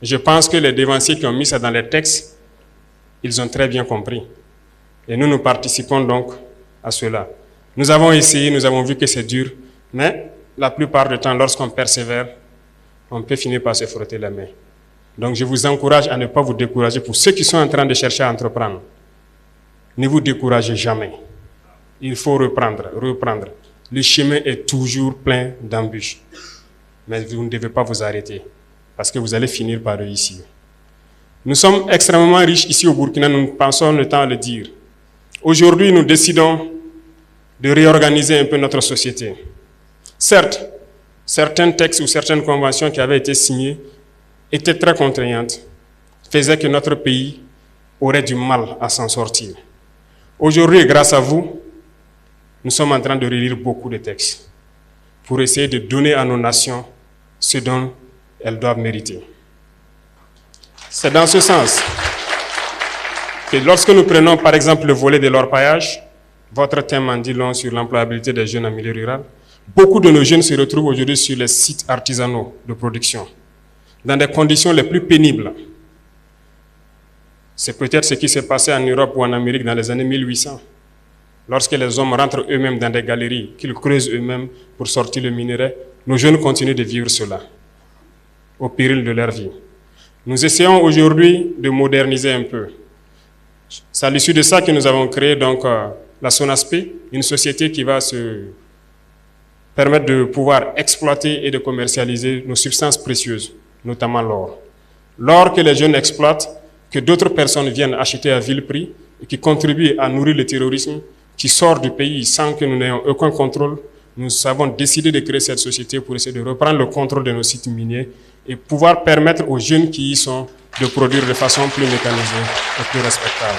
Je pense que les dévanciers qui ont mis ça dans les textes, ils ont très bien compris. Et nous participons donc à cela. Nous avons essayé, nous avons vu que c'est dur, mais la plupart du temps, lorsqu'on persévère, on peut finir par se frotter les mains. Donc je vous encourage à ne pas vous décourager. Pour ceux qui sont en train de chercher à entreprendre, ne vous découragez jamais. Il faut reprendre. Le chemin est toujours plein d'embûches. Mais vous ne devez pas vous arrêter, parce que vous allez finir par réussir. Nous sommes extrêmement riches ici au Burkina, nous pensons le temps à le dire. Aujourd'hui, nous décidons de réorganiser un peu notre société. Certes, certains textes ou certaines conventions qui avaient été signées étaient très contraignantes, faisaient que notre pays aurait du mal à s'en sortir. Aujourd'hui, grâce à vous, nous sommes en train de relire beaucoup de textes pour essayer de donner à nos nations ce dont elles doivent mériter. C'est dans ce sens que lorsque nous prenons par exemple le volet de l'orpaillage, votre thème en dit long sur l'employabilité des jeunes en milieu rural, beaucoup de nos jeunes se retrouvent aujourd'hui sur les sites artisanaux de production, dans des conditions les plus pénibles. C'est peut-être ce qui s'est passé en Europe ou en Amérique dans les années 1800, lorsque les hommes rentrent eux-mêmes dans des galeries, qu'ils creusent eux-mêmes pour sortir le minerai. Nos jeunes continuent de vivre cela, au péril de leur vie. Nous essayons aujourd'hui de moderniser un peu. C'est à l'issue de ça que nous avons créé donc la SONASP, une société qui va se permettre de pouvoir exploiter et de commercialiser nos substances précieuses, notamment l'or. L'or que les jeunes exploitent, que d'autres personnes viennent acheter à vil prix et qui contribuent à nourrir le terrorisme qui sort du pays sans que nous n'ayons aucun contrôle. Nous avons décidé de créer cette société pour essayer de reprendre le contrôle de nos sites miniers et pouvoir permettre aux jeunes qui y sont de produire de façon plus mécanisée et plus respectable.